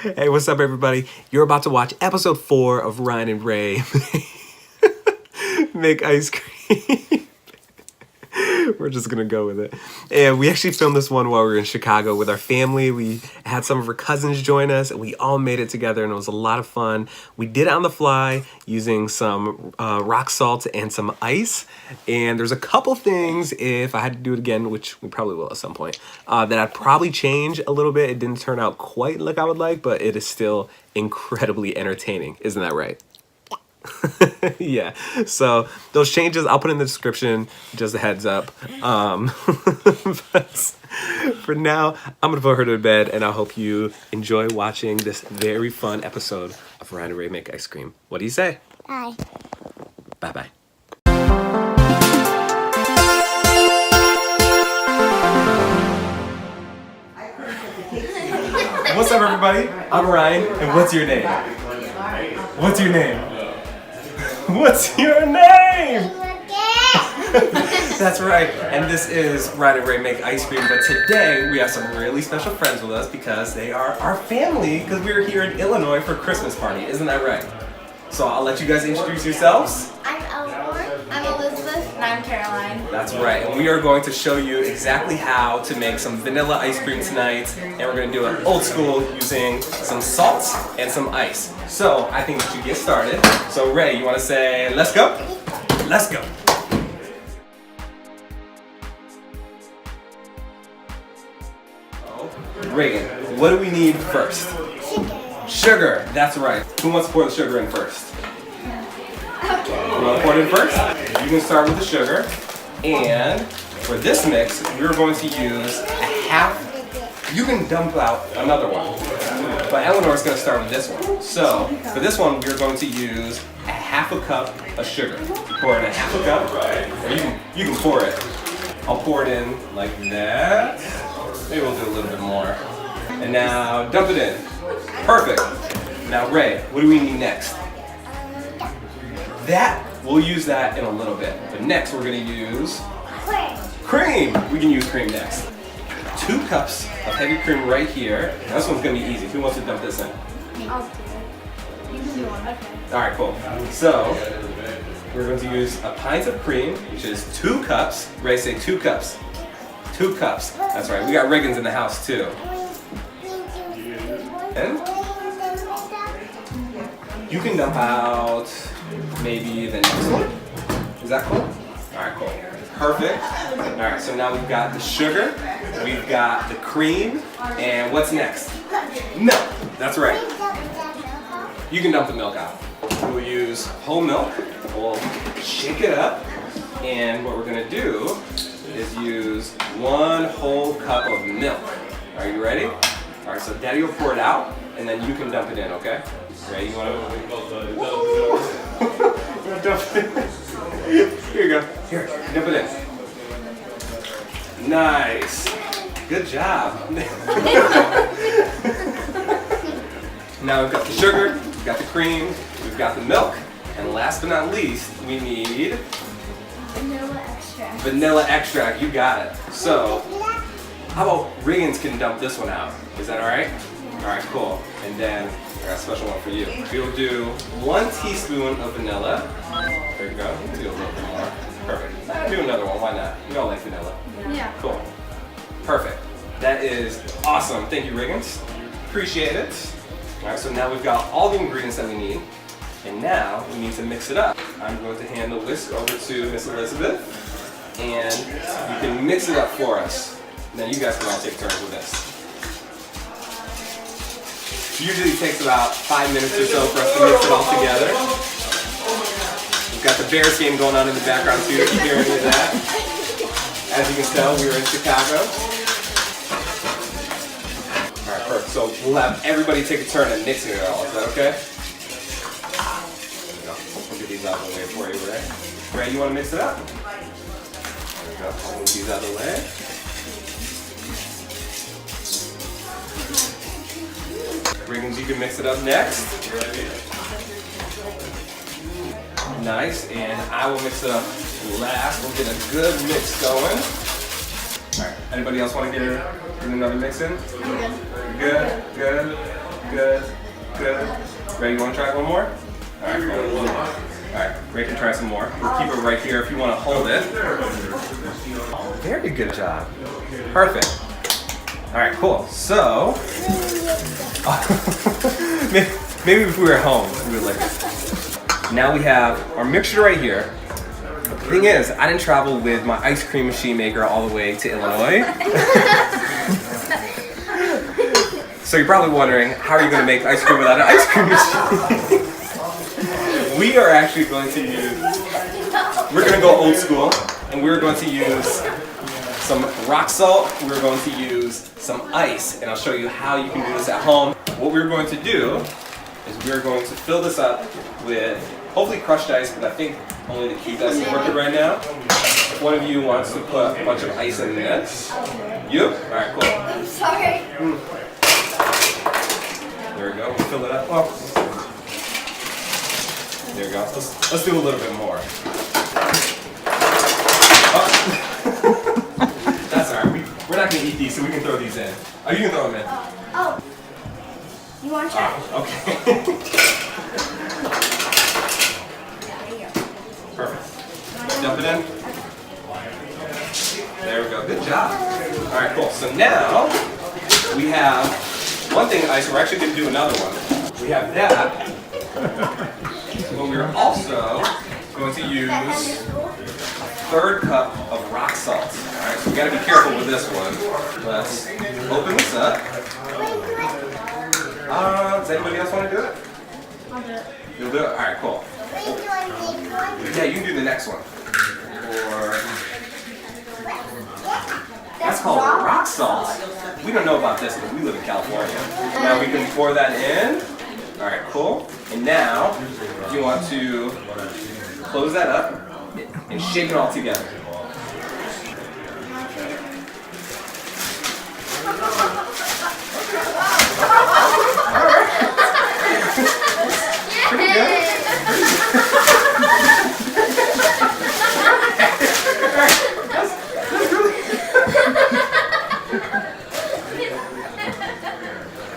Hey, what's up, everybody? You're about to watch episode 4 of Ryan Rae make ice cream. We're just gonna go with it. And we actually filmed this one while we were in Chicago with our family. We had some of our cousins join us, and we all made it together, and it was a lot of fun. We did it on the fly using some rock salt and some ice. And there's a couple things, if I had to do it again, which we probably will at some point, that I'd probably change a little bit. It didn't turn out quite like I would like, but it is still incredibly entertaining. Isn't that right? Yeah, so those changes I'll put in the description, just a heads up. But for now, I'm gonna put her to bed, and I hope you enjoy watching this very fun episode of Ryan Rae Make Ice Cream. What do you say? Bye. Bye-bye. What's up, everybody? I'm Ryan, and what's your name? What's your name? What's your name? That's right, and this is Ryan Rae Make Ice Cream, but today we have some really special friends with us because they are our family, because we were here in Illinois for a Christmas party. Isn't that right? So I'll let you guys introduce yourselves. I'm Eleanor. I'm Elizabeth. And I'm Caroline. That's right, and we are going to show you exactly how to make some vanilla ice cream tonight, and we're going to do it old school using some salt and some ice. So I think we should get started. So Ray, you want to say let's go? Let's go. Reagan, what do we need first? Sugar, that's right. Who wants to pour the sugar in first? Okay. You want to pour it in first? You can start with the sugar. And for this mix, we're going to use a half. You can dump out another one. But Eleanor's going to start with this one. So for this one, we're going to use a half a cup of sugar. You pour in a half a cup, or you can pour it. I'll pour it in like that. Maybe we'll do a little bit more. And now dump it in. Perfect. Now Ray, what do we need next? That, we'll use that in a little bit. But next we're gonna use cream. We can use cream next. 2 cups of heavy cream right here. Now this one's gonna be easy. Who wants to dump this in? I'll do it. You can do one. Okay. All right, cool. So we're going to use a pint of cream, which is 2 cups. Ray, say 2 cups. 2 cups. That's right. We got Riggins in the house too. And you can dump out maybe the next one. Is that cool? All right, cool. Perfect. All right, so now we've got the sugar, we've got the cream, and what's next? Milk. That's right. You can dump the milk out. We'll use whole milk. We'll shake it up, and what we're gonna do is use 1 whole cup of milk. Are you ready? All right, so Daddy will pour it out, and then you can dump it in, okay? Ready? You wanna? Woo! You wanna dump it in? Here you go. Here, dump it in. Nice. Good job. Now we've got the sugar, we've got the cream, we've got the milk, and last but not least, we need Vanilla extract. vanilla extract. You got it. So, how about Riggins can dump this one out? Is that all right? All right, cool. And then I got a special one for you. We'll do 1 teaspoon of vanilla. There you go. Do a little bit more. Perfect. Do another one. Why not? We all like vanilla. Yeah. Cool. Perfect. That is awesome. Thank you, Riggins. Appreciate it. All right, so now we've got all the ingredients that we need. And now we need to mix it up. I'm going to hand the whisk over to Miss Elizabeth. And you can mix it up for us. And then you guys can all take turns with this. Usually takes about 5 minutes or so for us to mix it all together. We've got the Bears game going on in the background too, if you hear any of that. As you can tell, we were in Chicago. All right, perfect. So we'll have everybody take a turn at mixing it all. Is that okay? There we go. We'll get these out of the way for you, Ray. Ray, you want to mix it up? There we go. I'll move these out of the way. Riggins, you can mix it up next. Nice, and I will mix it up last. We'll get a good mix going. All right, anybody else want to get another mix in? I'm good. Good, good, good. Ray, you want to try one more? All right, cool. All right, Ray can try some more. We'll keep it right here if you want to hold it. Very good job. Perfect. All right, cool. So, maybe if we were at home, we would like this. Now we have our mixture right here. The thing is, I didn't travel with my ice cream machine maker all the way to Illinois. So you're probably wondering, how are you going to make ice cream without an ice cream machine? We are actually going to use, we're going to go old school, and we're going to use some rock salt, we're going to use some ice, and I'll show you how you can do this at home. What we're going to do is we're going to fill this up with hopefully crushed ice, but I think only the cubed ice is working right now. If one of you wants to put a bunch of ice in this. You? Alright, cool. I'm sorry. There we go, we'll fill it up. Oh. There we go. Let's do a little bit more. Oh. That's alright. We're not going to eat these, so we can throw these in. Oh, you can throw them in. Oh. You want to try? Okay. Perfect. Dump it in. There we go. Good job. Alright, cool. So now we have one thing ice. We're actually going to do another one. We have that. But we're also going to use a third cup of rock salt. Alright, so we got to be careful with this one. Let's open this up. Does anybody else want to do it? I'll do it. You'll do it? Alright, cool. Yeah, you can do the next one. Or that's called rock salt. We don't know about this because we live in California. Now we can pour that in. Alright, cool. And now, if you want to close that up and shake it all together. Pretty good. That's really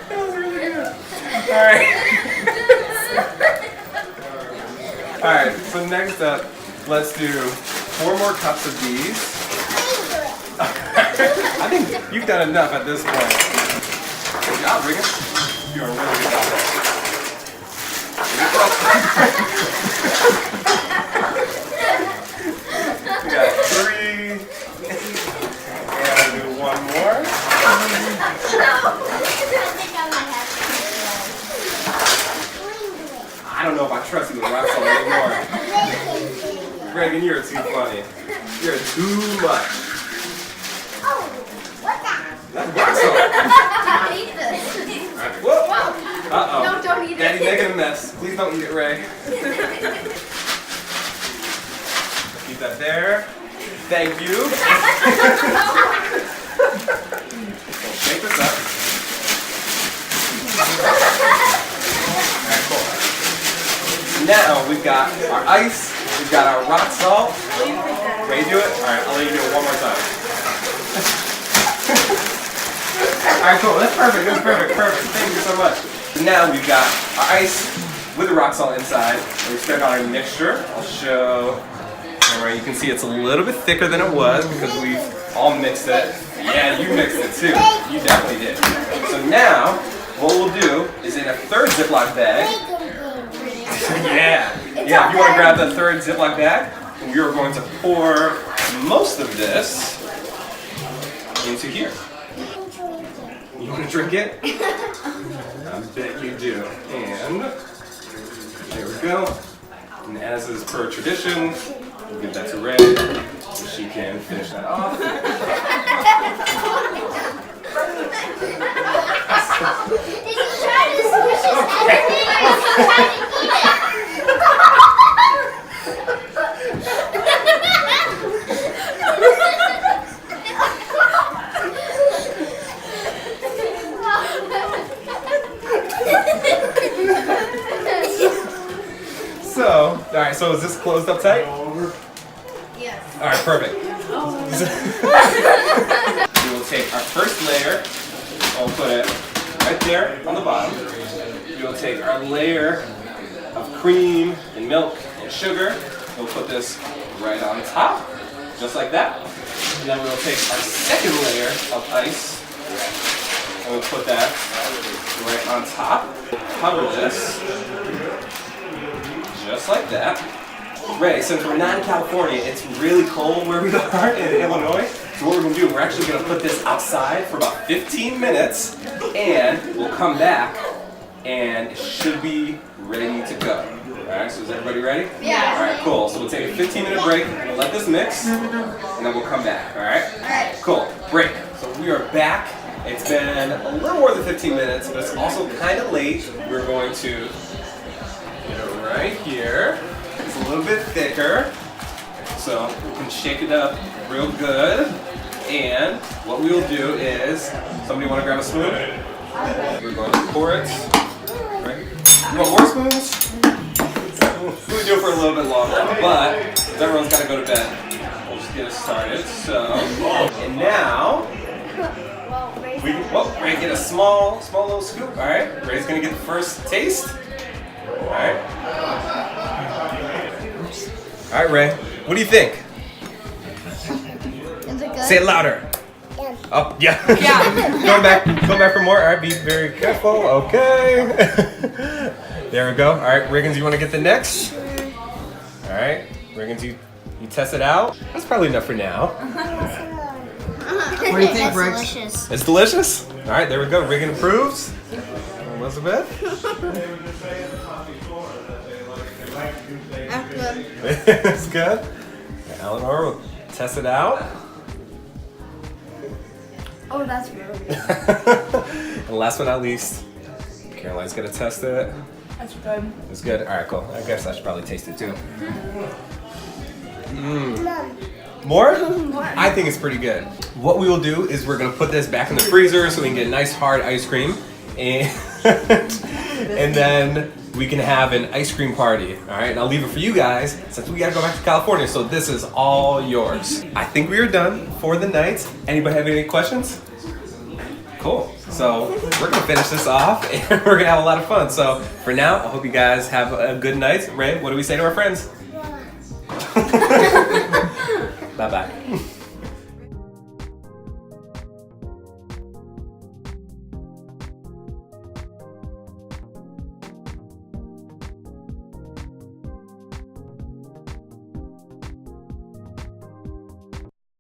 that was really good. Alright. Alright, so next up, let's do 4 more cups of these. I think you've done enough at this point. Good job, Regan. You're doing a really good job. We got 3. And I'll do 1 more. I don't know if I trust you with rock salt anymore. Reagan, you're too funny. You're too much. That's rock salt. Alright, whoa. Uh-oh. No, don't eat it. Daddy's making a mess. Please don't eat it, Ray. Keep that there. Thank you. So shake this up. Alright, cool. Now we've got our ice, we've got our rock salt. Ray, do it? Alright, I'll let you do it one more time. Alright, cool. That's perfect. That's perfect. Perfect. Thank you so much. Now we've got our ice with the rock salt inside. And we start on our mixture. I'll show. Alright, you can see it's a little bit thicker than it was because we've all mixed it. Yeah, you mixed it too. You definitely did. So now, what we'll do is in a third Ziploc bag. Yeah. Yeah, if you want to grab the third Ziploc bag, we are going to pour most of this into here. You want to drink it? I bet you do. And there we go. And as is per tradition, we'll give that to Ray so she can finish that off. Alright, so is this closed up tight? Yes. Alright, perfect. We will take our first layer, I'll put it right there on the bottom. we will take our layer of cream and milk and sugar. We'll put this right on top, just like that. And then we'll take our second layer of ice and we'll put that right on top. Cover this, just like that. Ray, since we're not in California, it's really cold where we are in Illinois. So what we're gonna do, we're actually gonna put this outside for about 15 minutes and we'll come back and it should be ready to go. Alright, so is everybody ready? Yeah. Alright, cool. So we'll take a 15-minute break, we'll let this mix, and then we'll come back, alright? Alright. Cool, break. So we are back. It's been a little more than 15 minutes, but it's also kind of late. We're going to get it right here. It's a little bit thicker, so we can shake it up real good. And what we will do is, somebody want to grab a spoon? We're going to pour it. Right. You want more spoons? We'll do it for a little bit longer, but everyone's got to go to bed. We'll just get it started. So, and now we can Ray get a small little scoop. All right, Ray's gonna get the first taste. All right. All right, Ray. What do you think? Is it good? Say it louder. Yeah. Oh, yeah. Going back for more. All right, be very careful. Okay. There we go. All right, Riggins, you want to get the next? All right, Riggins, you test it out. That's probably enough for now. What do you think, Briggs? Delicious. It's delicious. All right, there we go. Riggin approves. Elizabeth. That's good. It's good. Eleanor will test it out. Oh, that's really good. And last but not least, Caroline's gonna test it. That's good. It's good. All right, cool. I guess I should probably taste it too. More? I think it's pretty good. What we will do is we're gonna put this back in the freezer so we can get nice hard ice cream, and and then we can have an ice cream party. All right, and I'll leave it for you guys since we gotta go back to California. So this is all yours. I think we are done for the night. Anybody have any questions? Cool. So we're gonna finish this off and we're gonna have a lot of fun. So for now, I hope you guys have a good night. Ray, what do we say to our friends? Bye-bye.